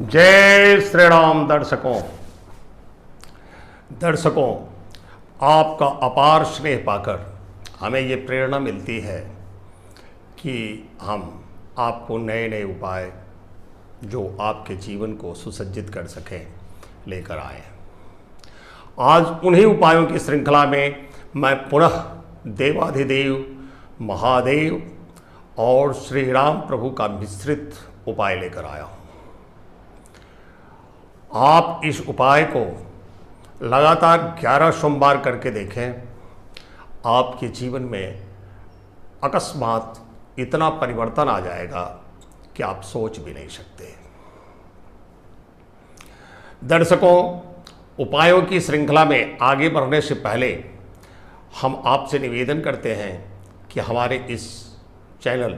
जय श्री राम। दर्शकों, आपका अपार स्नेह पाकर हमें ये प्रेरणा मिलती है कि हम आपको नए नए उपाय जो आपके जीवन को सुसज्जित कर सकें लेकर आए। आज उन्हीं उपायों की श्रृंखला में मैं पुनः देवाधिदेव महादेव और श्री राम प्रभु का मिश्रित उपाय लेकर आया हूँ। आप इस उपाय को लगातार 11 सोमवार करके देखें, आपके जीवन में अकस्मात इतना परिवर्तन आ जाएगा कि आप सोच भी नहीं सकते। दर्शकों, उपायों की श्रृंखला में आगे बढ़ने से पहले हम आपसे निवेदन करते हैं कि हमारे इस चैनल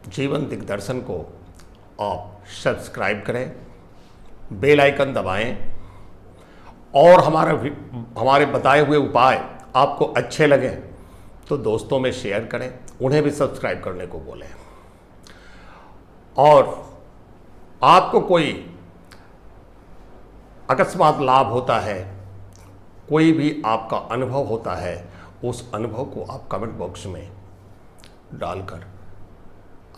जीवन दिग्दर्शन को आप सब्सक्राइब करें, बेल आइकन दबाएं और हमारे बताए हुए उपाय आपको अच्छे लगें तो दोस्तों में शेयर करें, उन्हें भी सब्सक्राइब करने को बोलें। और आपको कोई अकस्मात लाभ होता है, कोई भी आपका अनुभव होता है, उस अनुभव को आप कमेंट बॉक्स में डालकर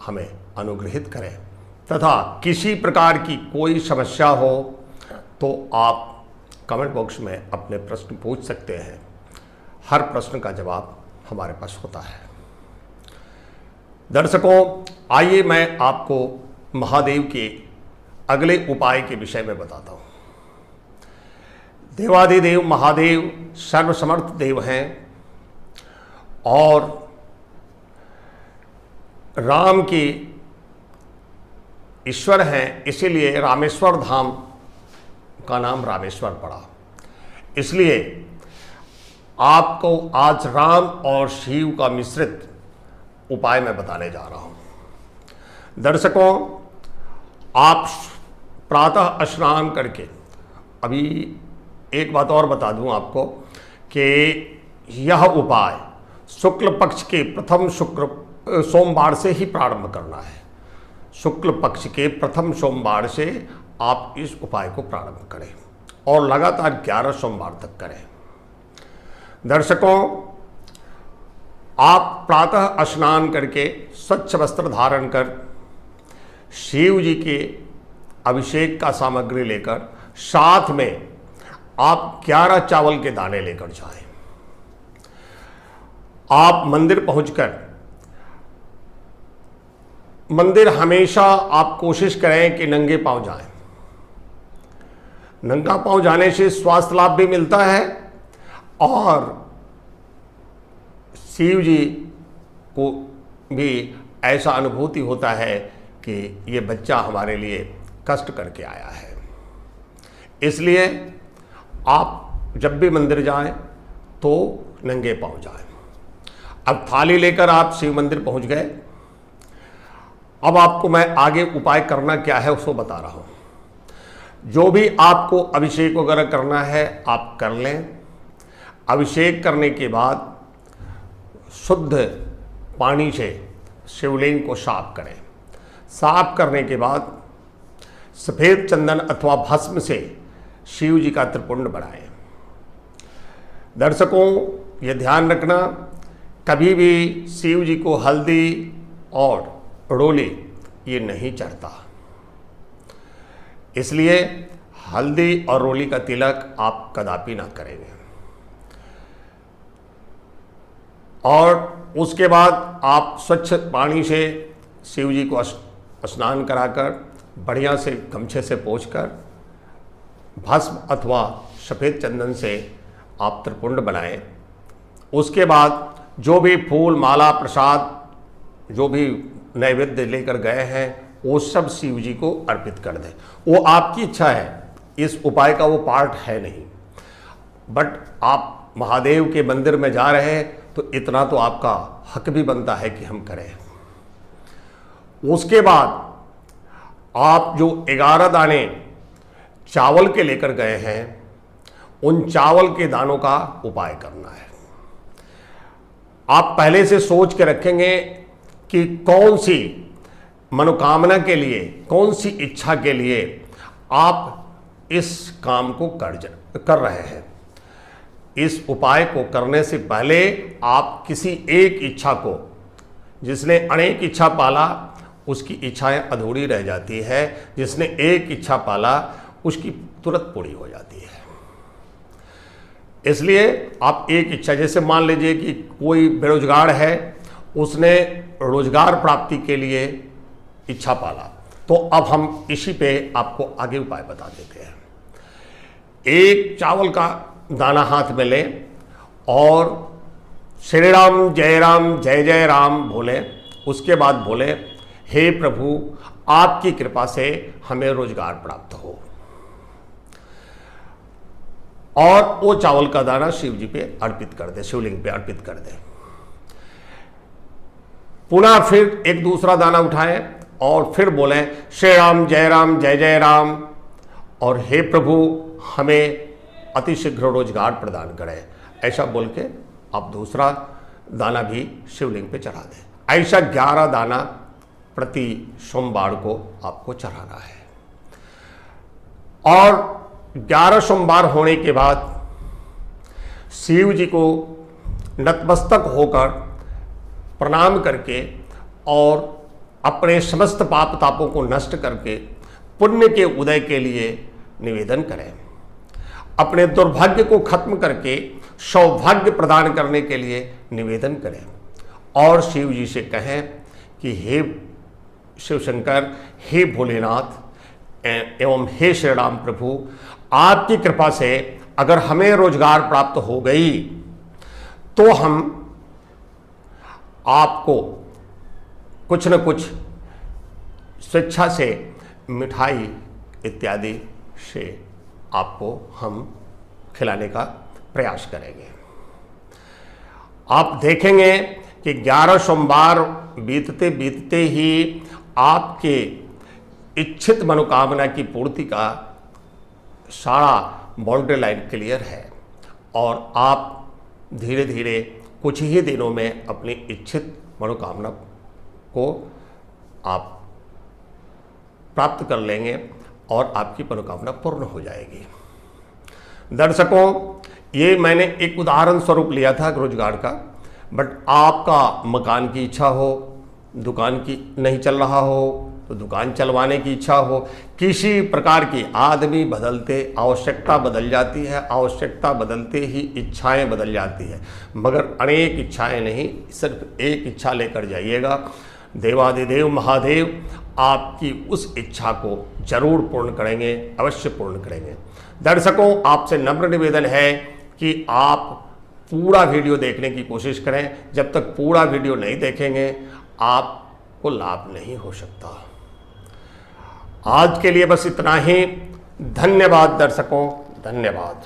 हमें अनुग्रहित करें तथा किसी प्रकार की कोई समस्या हो तो आप कमेंट बॉक्स में अपने प्रश्न पूछ सकते हैं। हर प्रश्न का जवाब हमारे पास होता है। दर्शकों, आइए मैं आपको महादेव के अगले उपाय के विषय में बताता हूँ। देवाधिदेव महादेव सर्वसमर्थ देव हैं और राम की ईश्वर हैं, इसीलिए रामेश्वर धाम का नाम रामेश्वर पड़ा। इसलिए आपको आज राम और शिव का मिश्रित उपाय मैं बताने जा रहा हूं। दर्शकों, आप प्रातः स्नान करके, अभी एक बात और बता दूं आपको कि यह उपाय शुक्ल पक्ष के प्रथम सोमवार से ही प्रारंभ करना है। शुक्ल पक्ष के प्रथम सोमवार से आप इस उपाय को प्रारंभ करें और लगातार 11 सोमवार तक करें। दर्शकों, आप प्रातः स्नान करके स्वच्छ वस्त्र धारण कर शिव जी के अभिषेक का सामग्री लेकर साथ में आप 11 चावल के दाने लेकर जाएं। आप मंदिर पहुंचकर, मंदिर हमेशा आप कोशिश करें कि नंगे पांव जाएं। नंगा पांव जाने से स्वास्थ्य लाभ भी मिलता है और शिव जी को भी ऐसा अनुभूति होता है कि ये बच्चा हमारे लिए कष्ट करके आया है। इसलिए आप जब भी मंदिर जाएं तो नंगे पांव जाएं। अब थाली लेकर आप शिव मंदिर पहुंच गए। अब आपको मैं आगे उपाय करना क्या है उसको बता रहा हूं। जो भी आपको अभिषेक वगैरह करना है आप कर लें। अभिषेक करने के बाद शुद्ध पानी से शिवलिंग को साफ करें। साफ करने के बाद सफ़ेद चंदन अथवा भस्म से शिव जी का त्रिपुंड बनाएं। दर्शकों, ये ध्यान रखना, कभी भी शिव जी को हल्दी और रोली ये नहीं चढ़ता, इसलिए हल्दी और रोली का तिलक आप कदापि ना करेंगे। और उसके बाद आप स्वच्छ पानी से शिव जी को स्नान कराकर बढ़िया से गमछे से पोंछकर भस्म अथवा सफ़ेद चंदन से आप त्रिपुंड बनाएं। उसके बाद जो भी फूल माला प्रसाद जो भी नैवेद्य लेकर गए हैं वो सब शिव जी को अर्पित कर दें। वो आपकी इच्छा है, इस उपाय का वो पार्ट है नहीं, बट आप महादेव के मंदिर में जा रहे हैं तो इतना तो आपका हक भी बनता है कि हम करें। उसके बाद आप जो 11 दाने चावल के लेकर गए हैं उन चावल के दानों का उपाय करना है। आप पहले से सोच के रखेंगे कि कौन सी मनोकामना के लिए, कौन सी इच्छा के लिए आप इस काम को कर रहे हैं। इस उपाय को करने से पहले आप किसी एक इच्छा को, जिसने अनेक इच्छा पाला उसकी इच्छाएं अधूरी रह जाती है, जिसने एक इच्छा पाला उसकी तुरंत पूरी हो जाती है। इसलिए आप एक इच्छा, जैसे मान लीजिए कि कोई बेरोजगार है, उसने रोजगार प्राप्ति के लिए इच्छा पाला, तो अब हम इसी पे आपको आगे उपाय बता देते हैं। एक चावल का दाना हाथ में लें और श्री राम जय जय राम बोले। उसके बाद बोले, हे प्रभु आपकी कृपा से हमें रोजगार प्राप्त हो, और वो चावल का दाना शिव जी पे अर्पित कर दे, शिवलिंग पे अर्पित कर दे। पुनः फिर एक दूसरा दाना उठाएं और फिर बोले, श्री राम जय जय राम, और हे प्रभु हमें अतिशीघ्र रोजगार प्रदान करें। ऐसा बोल के आप दूसरा दाना भी शिवलिंग पे चढ़ा दें। ऐसा 11 दाना प्रति सोमवार को आपको चढ़ाना है। और 11 सोमवार होने के बाद शिव जी को नतमस्तक होकर प्रणाम करके और अपने समस्त पाप तापों को नष्ट करके पुण्य के उदय के लिए निवेदन करें। अपने दुर्भाग्य को खत्म करके सौभाग्य प्रदान करने के लिए निवेदन करें और शिव जी से कहें कि हे शिव शंकर, हे भोलेनाथ एवं हे श्री राम प्रभु, आपकी कृपा से अगर हमें रोजगार प्राप्त हो गई तो हम आपको कुछ न कुछ स्वेच्छा से मिठाई इत्यादि से आपको हम खिलाने का प्रयास करेंगे। आप देखेंगे कि 11 सोमवार बीतते बीतते ही आपके इच्छित मनोकामना की पूर्ति का सारा बाउंड्री लाइन क्लियर है और आप धीरे धीरे कुछ ही दिनों में अपनी इच्छित मनोकामना को आप प्राप्त कर लेंगे और आपकी मनोकामना पूर्ण हो जाएगी। दर्शकों, ये मैंने एक उदाहरण स्वरूप लिया था रोजगार का, बट आपका मकान की इच्छा हो, दुकान की नहीं चल रहा हो तो दुकान चलवाने की इच्छा हो, किसी प्रकार की, आदमी बदलते आवश्यकता बदल जाती है, आवश्यकता बदलते ही इच्छाएं बदल जाती है, मगर अनेक इच्छाएं नहीं, सिर्फ एक इच्छा लेकर जाइएगा। देवादिदेव महादेव आपकी उस इच्छा को जरूर पूर्ण करेंगे, अवश्य पूर्ण करेंगे। दर्शकों, आपसे नम्र निवेदन है कि आप पूरा वीडियो देखने की कोशिश करें। जब तक पूरा वीडियो नहीं देखेंगे आपको लाभ नहीं हो सकता। आज के लिए बस इतना ही। धन्यवाद दर्शकों, धन्यवाद।